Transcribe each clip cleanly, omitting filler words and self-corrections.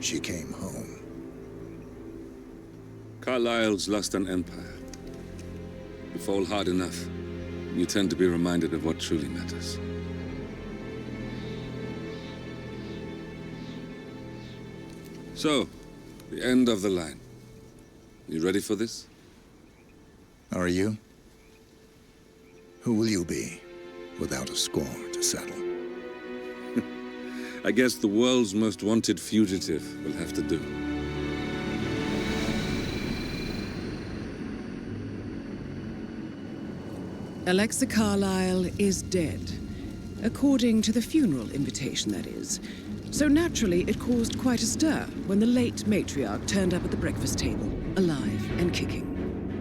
she came home. Carlisle's lost an empire. You fall hard enough, you tend to be reminded of what truly matters. So, the end of the line. You ready for this? Are you? Who will you be, without a score to settle? I guess the world's most wanted fugitive will have to do. Alexa Carlisle is dead. According to the funeral invitation, that is. So naturally, it caused quite a stir when the late matriarch turned up at the breakfast table, alive and kicking.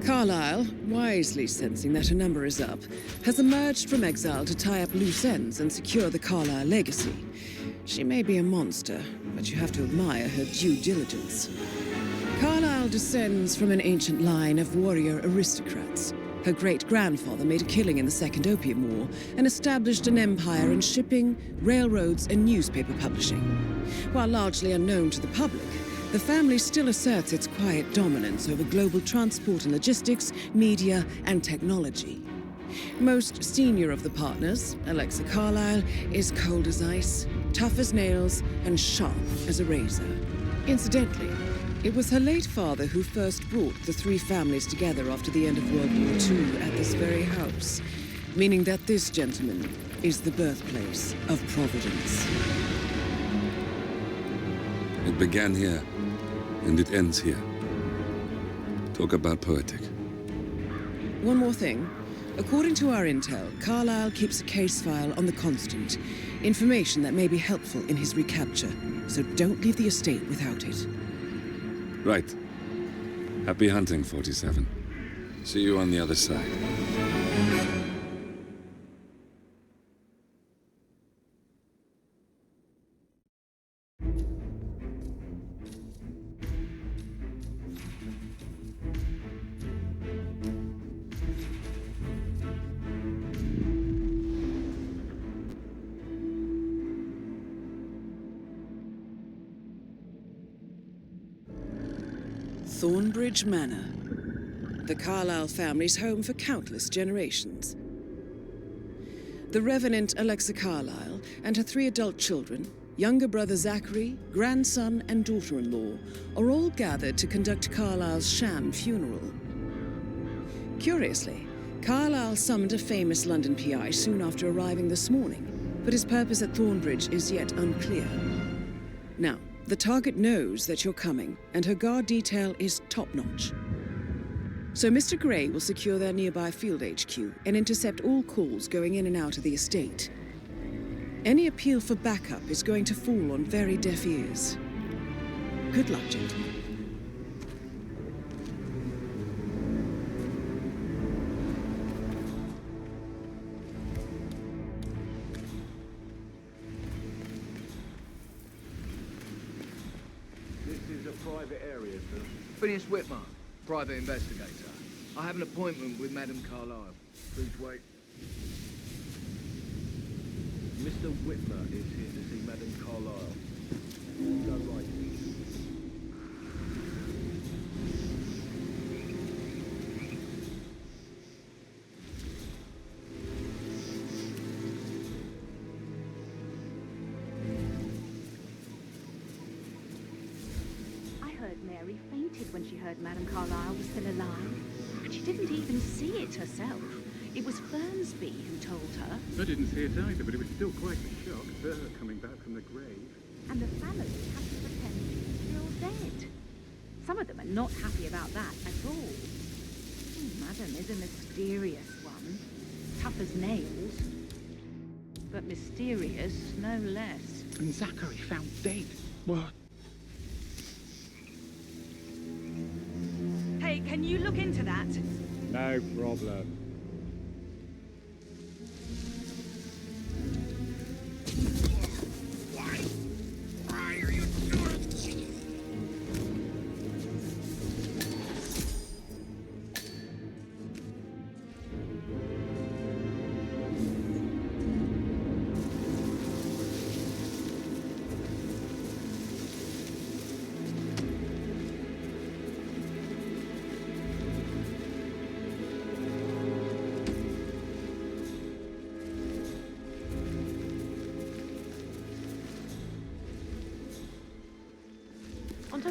Carlisle, wisely sensing that her number is up, has emerged from exile to tie up loose ends and secure the Carlisle legacy. She may be a monster, but you have to admire her due diligence. Carlisle descends from an ancient line of warrior aristocrats. Her great-grandfather made a killing in the Second Opium War and established an empire in shipping, railroads, and newspaper publishing. While largely unknown to the public, the family still asserts its quiet dominance over global transport and logistics, media, and technology. Most senior of the partners, Alexa Carlisle, is cold as ice, tough as nails, and sharp as a razor. Incidentally, it was her late father who first brought the three families together after the end of World War II at this very house, meaning that this gentleman is the birthplace of Providence. It began here, and it ends here. Talk about poetic. One more thing. According to our intel, Carlisle keeps a case file on the Constant, information that may be helpful in his recapture, so don't leave the estate without it. Right. Happy hunting, 47. See you on the other side. Thornbridge Manor. The Carlisle family's home for countless generations. The Revenant Alexa Carlisle and her 3 adult children, younger brother Zachary, grandson and daughter-in-law, are all gathered to conduct Carlisle's sham funeral. Curiously, Carlisle summoned a famous London PI soon after arriving this morning, but his purpose at Thornbridge is yet unclear. Now, the target knows that you're coming, and her guard detail is top-notch. So Mr. Gray will secure their nearby field HQ and intercept all calls going in and out of the estate. Any appeal for backup is going to fall on very deaf ears. Good luck, gentlemen. Private area, sir. Phineas Whitman, private investigator. I have an appointment with Madame Carlisle. Please wait. Mr. Whitmer is here to see Madame Carlisle. Go right. Mary fainted when she heard Madame Carlisle was still alive. And she didn't even see it herself. It was Fernsby who told her. I didn't see it either, but it was still quite a shock, her coming back from the grave. And the family had to pretend she's still dead. Some of them are not happy about that at all. Madame is a mysterious one. Tough as nails. But mysterious no less. And Zachary found dead. What? Hey, can you look into that? No problem. Why are you doing this?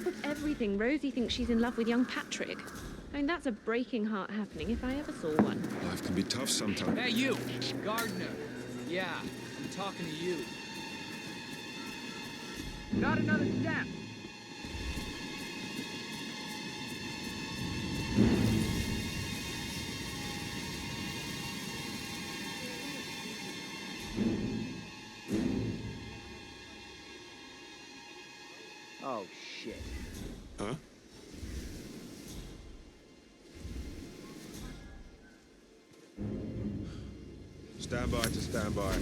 top of everything, Rosie thinks she's in love with young Patrick. I mean, that's a breaking heart happening if I ever saw one. Life can be tough sometimes. Hey, you! Gardener! Yeah, I'm talking to you. Not another step! Oh, shit. Huh? Stand by to stand by.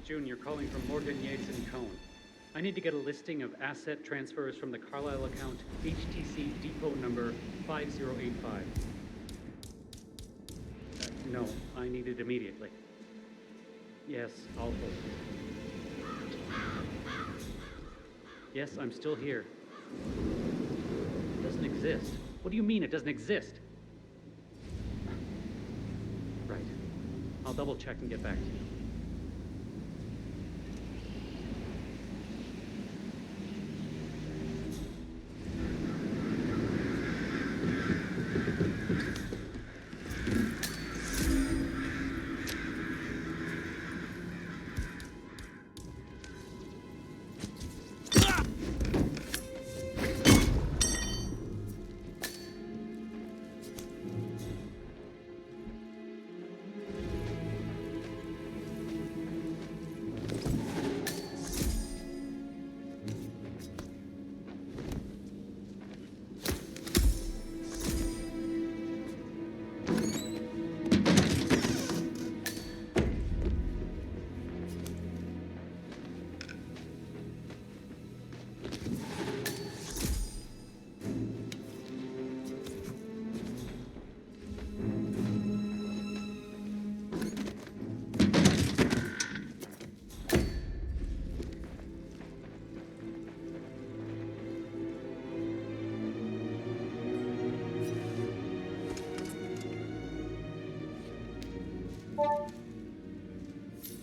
Jr. calling from Morgan, Yates & Cohn. I need to get a listing of asset transfers from the Carlisle account HTC depot number 5085. No, I need it immediately. Yes, I'll hold. Yes, I'm still here. It doesn't exist. What do you mean it doesn't exist? Right. I'll double check and get back to you.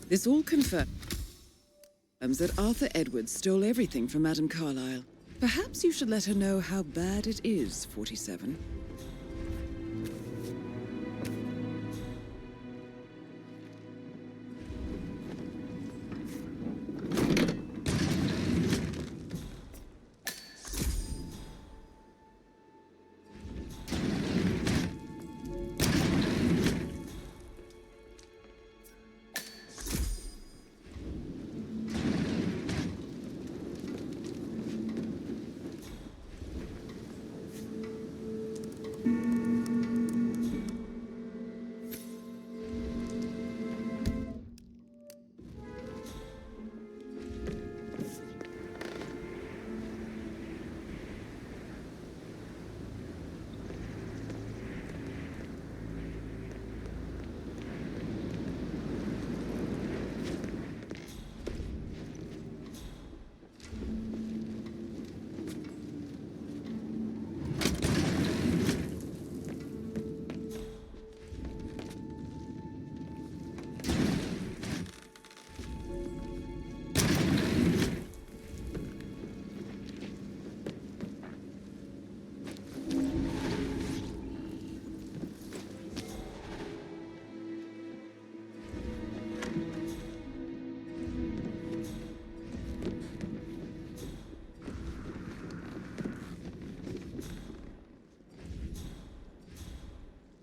This all confirms that Arthur Edwards stole everything from Madame Carlisle. Perhaps you should let her know how bad it is, 47.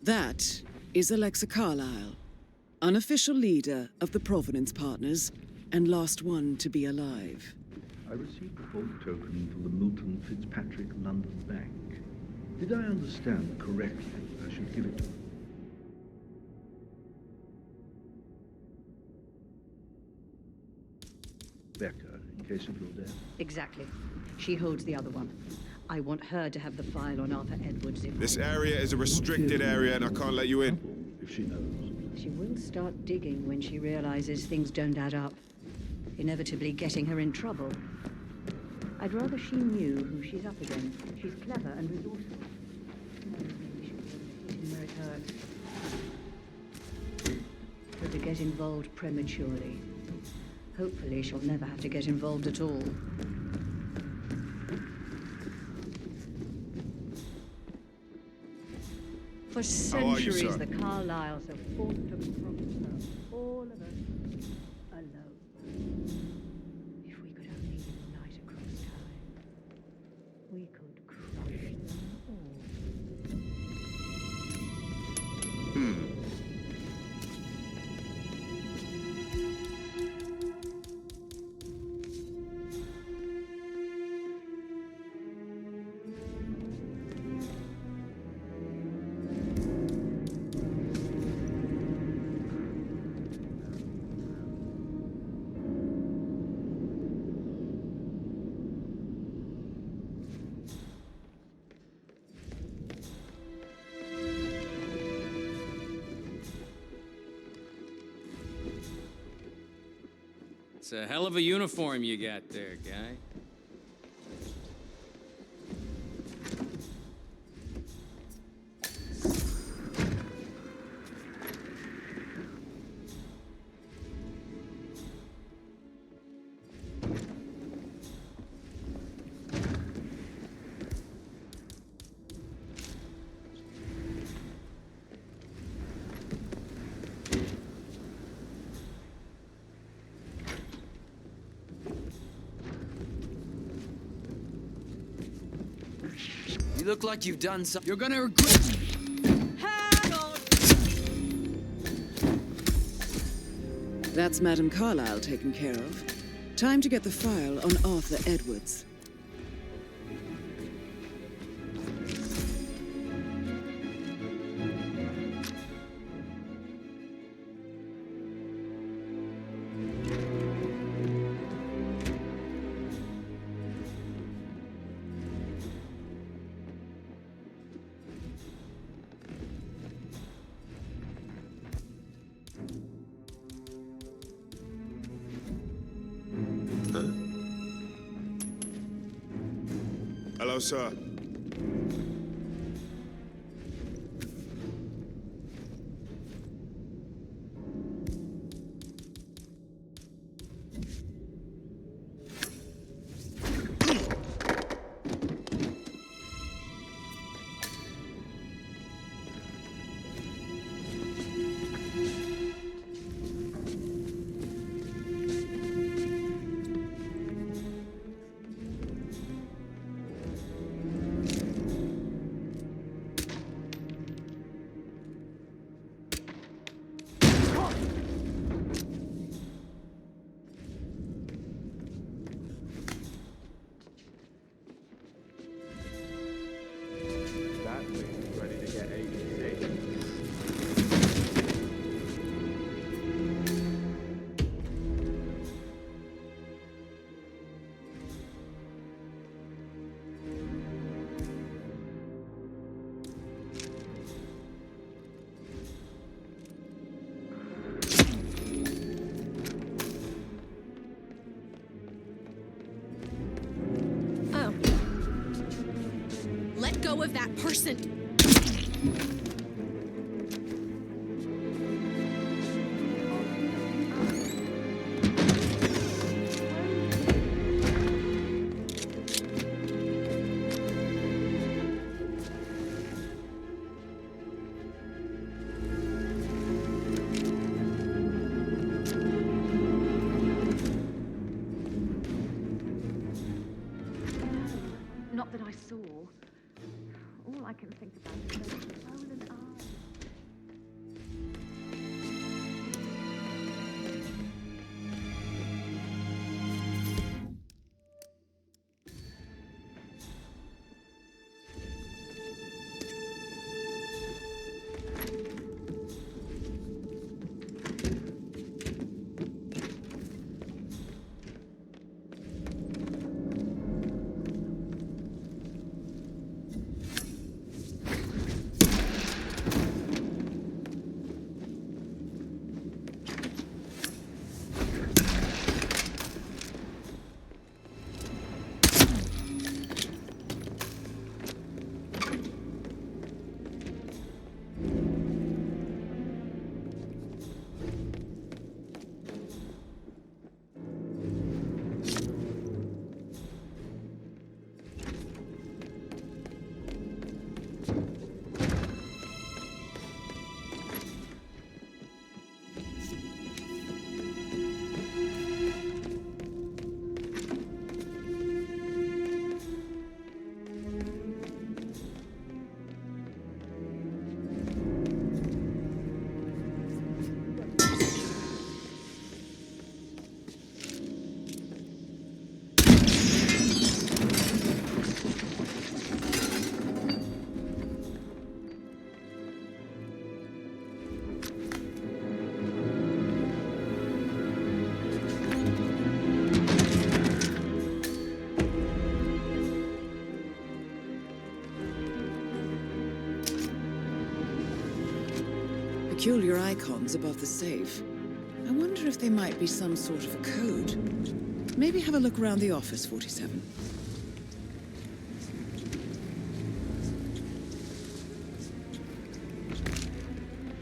That is Alexa Carlisle, Unofficial leader of the Provenance Partners, and last one to be alive. I received a vault token from the Milton Fitzpatrick London Bank. Did I understand correctly I should give it to them? Becca, in case of your death? Exactly. She holds the other one. I want her to have the file on Arthur Edwards if This area is a restricted area and I can't let you in. If she knows. She will start digging when she realizes things don't add up, inevitably getting her in trouble. I'd rather she knew who she's up against. She's clever and resourceful. Maybe she'll be able to hit him where it hurts. But to get involved prematurely. Hopefully she'll never have to get involved at all. For centuries, the Carlisles have fought to prosper, all of us alone. If we could only unite across time, we could crush them all. It's a hell of a uniform you got there, guy. You look like you've done something. You're gonna regret. Hang on! That's Madame Carlisle taken care of. Time to get the file on Arthur Edwards. Hello, sir. Let go of that person. Not that I saw. All I can think about is those swollen eyes. peculiar icons above the safe. I wonder if they might be some sort of a code. Maybe have a look around the office, 47.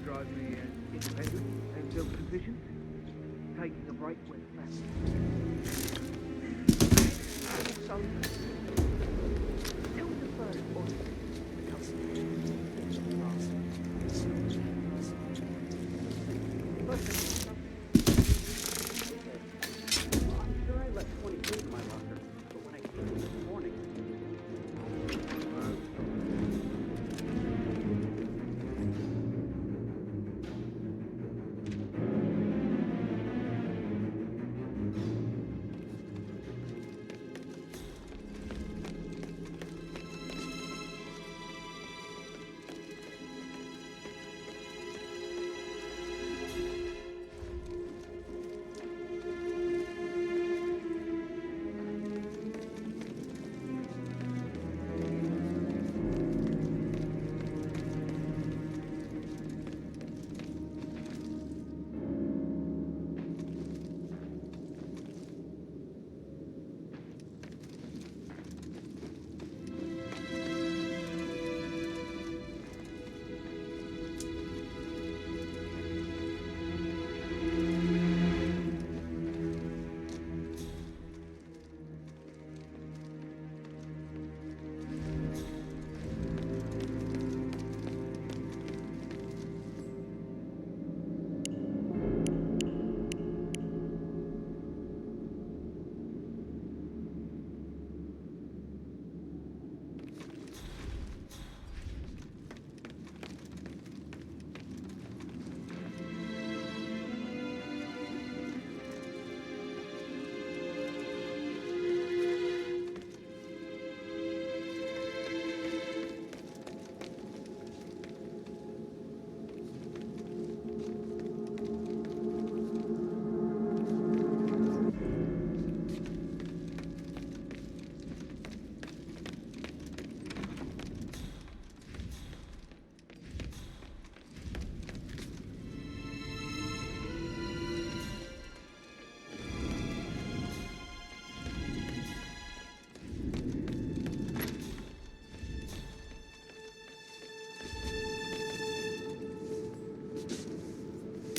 Drive me independent and self-sufficient. Taking a break when found. Also, tell the first boss to come. I'm sure I left 20 quid in my locker, but when I came in this morning,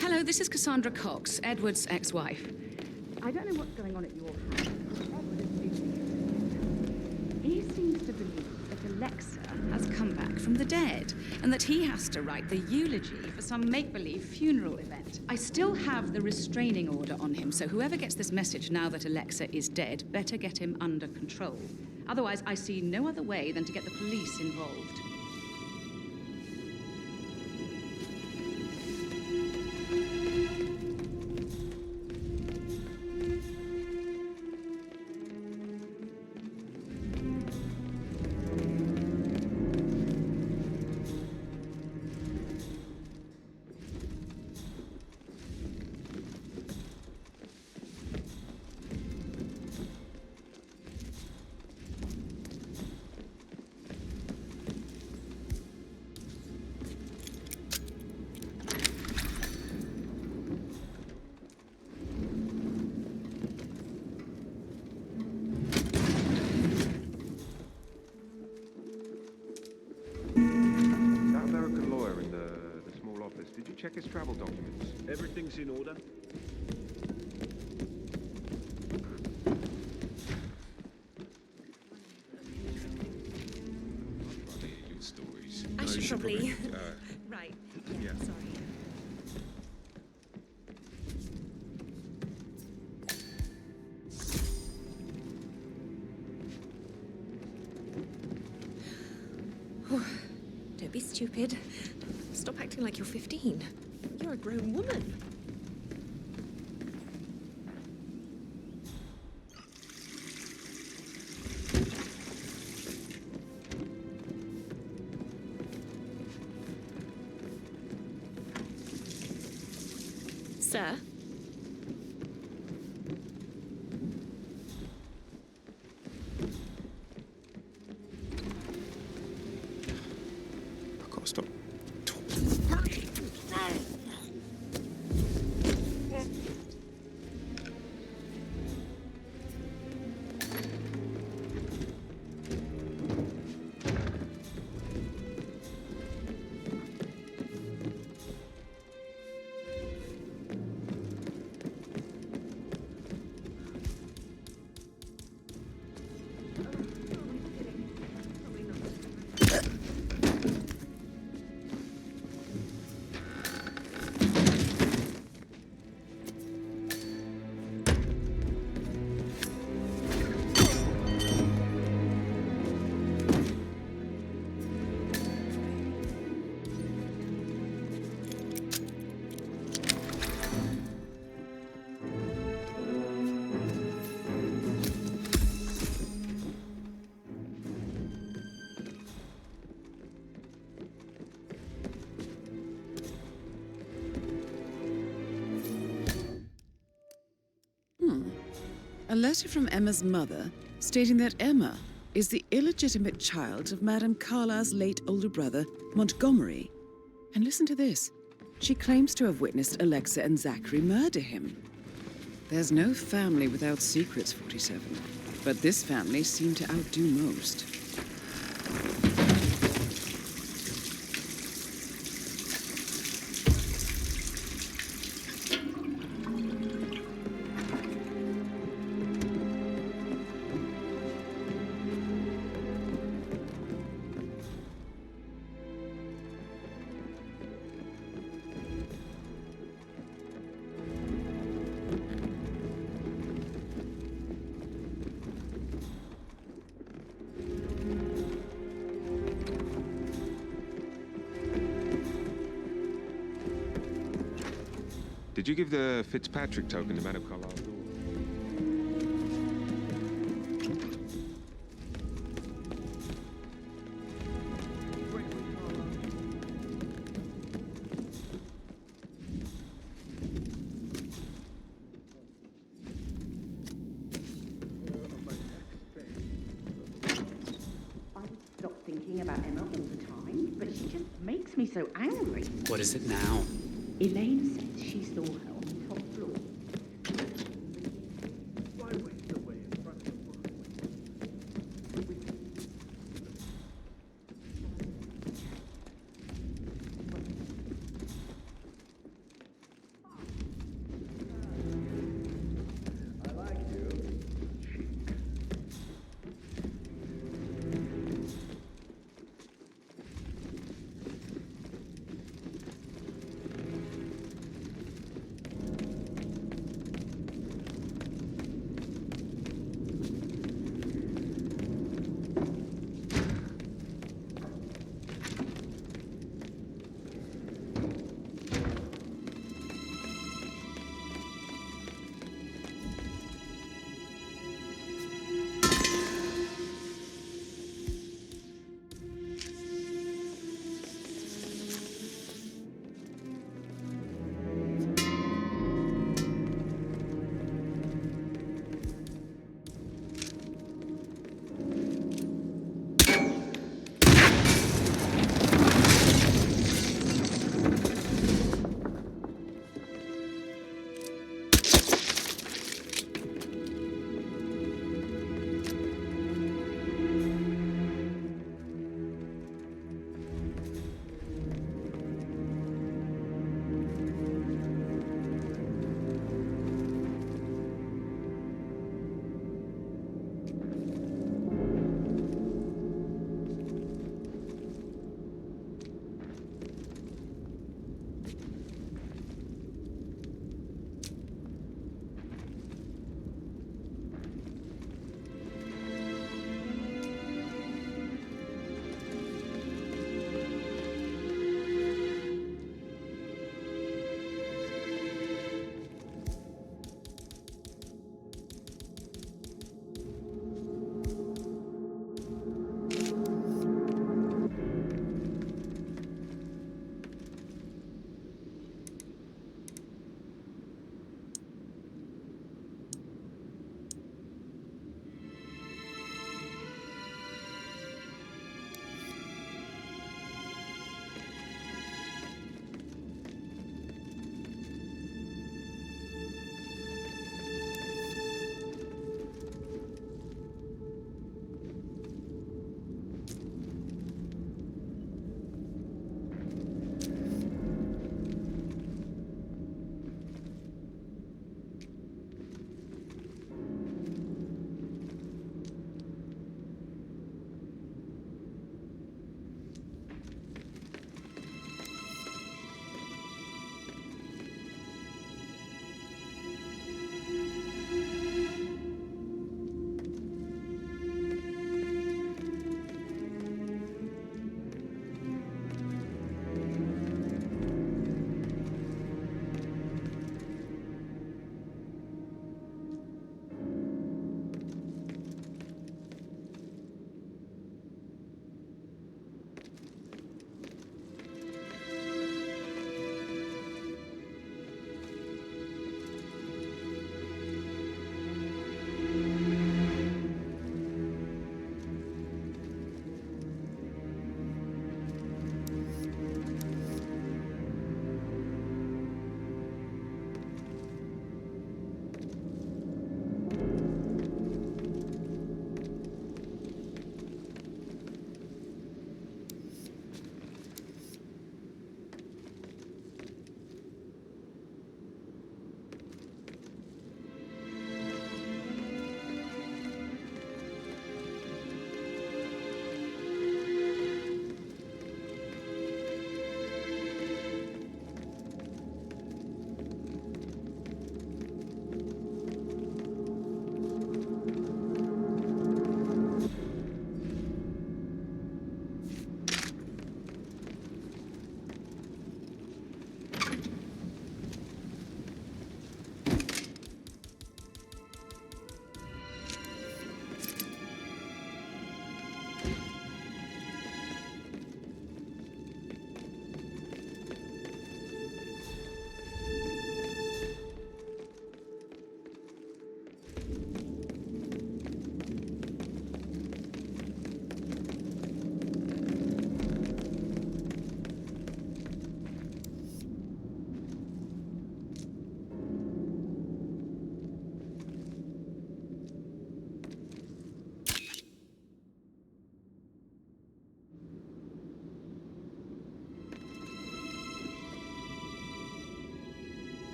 Hello, this is Cassandra Cox, Edward's ex-wife. I don't know what's going on at your house. Edward is busy. He seems to believe that Alexa has come back from the dead, and that he has to write the eulogy for some make-believe funeral event. I still have the restraining order on him, so whoever gets this message now that Alexa is dead better get him under control. Otherwise, I see no other way than to get the police involved. Did you check his travel documents? Everything's in order. I should probably... Right. Yeah, sorry. Don't be stupid. Stop acting like you're 15. You're a grown woman. Sir? I can't stop. A letter from Emma's mother stating that Emma is the illegitimate child of Madame Carlisle's late older brother, Montgomery. And listen to this. She claims to have witnessed Alexa and Zachary murder him. There's no family without secrets, 47. But this family seemed to outdo most. Did you give the Fitzpatrick token to Madame Carlisle? Stop thinking about Emma all the time, but she just makes me so angry. What is it now? Elaine says she saw her on the top floor.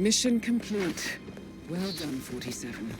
Mission complete. Well done, 47.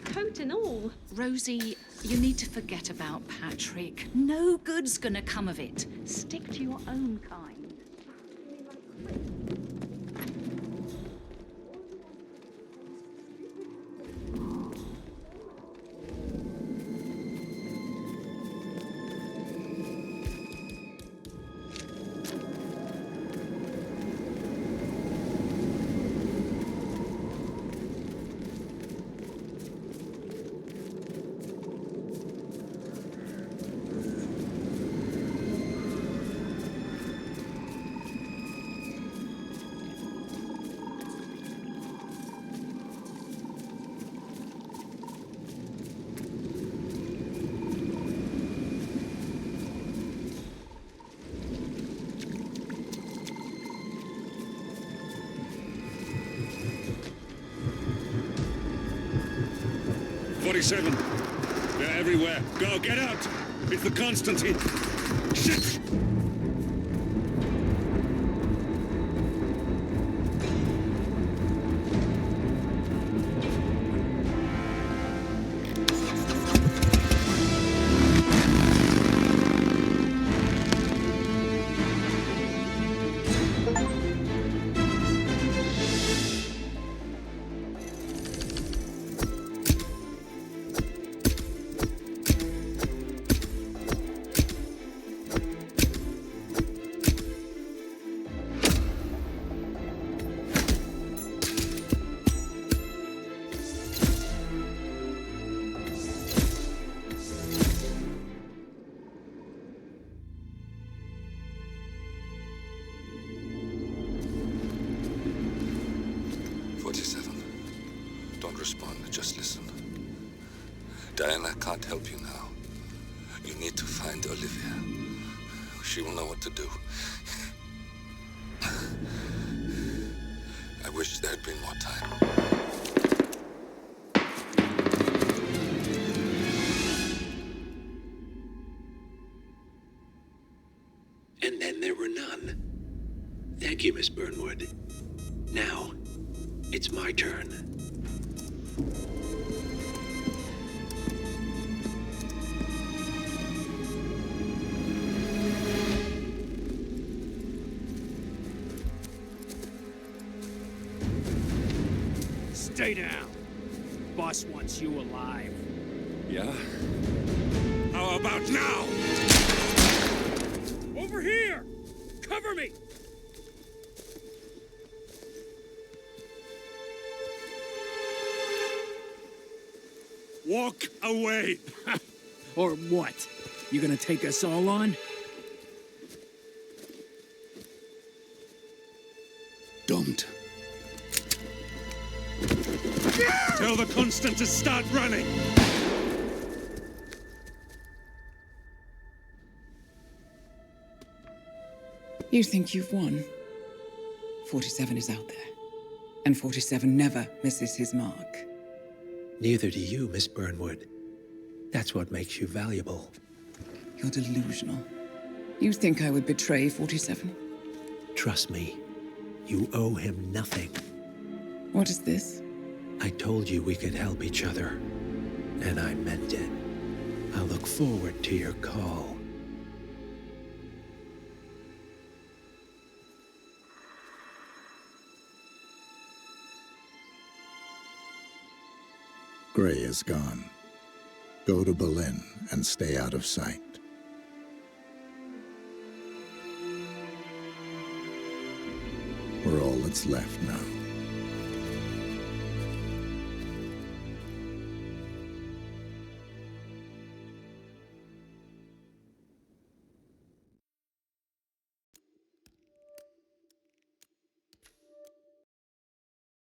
Coat and all. Rosie, you need to forget about Patrick. No good's gonna come of it. Stick to your own kind. They're everywhere. Go, get out! It's the Constantine! Shit! Diana can't help you now. You need to find Olivia. She will know what to do. I wish there had been more time. And then there were none. Thank you, Miss Burnwood. Now, it's my turn. Stay down. Boss wants you alive. Yeah? How about now? Over here! Cover me! Walk away! Or what? You gonna take us all on? Don't. Tell the Constant to start running! You think you've won? 47 is out there. And 47 never misses his mark. Neither do you, Miss Burnwood. That's what makes you valuable. You're delusional. You think I would betray 47? Trust me, you owe him nothing. What is this? I told you we could help each other, and I meant it. I look forward to your call. Gray is gone. Go to Berlin and stay out of sight. We're all that's left now.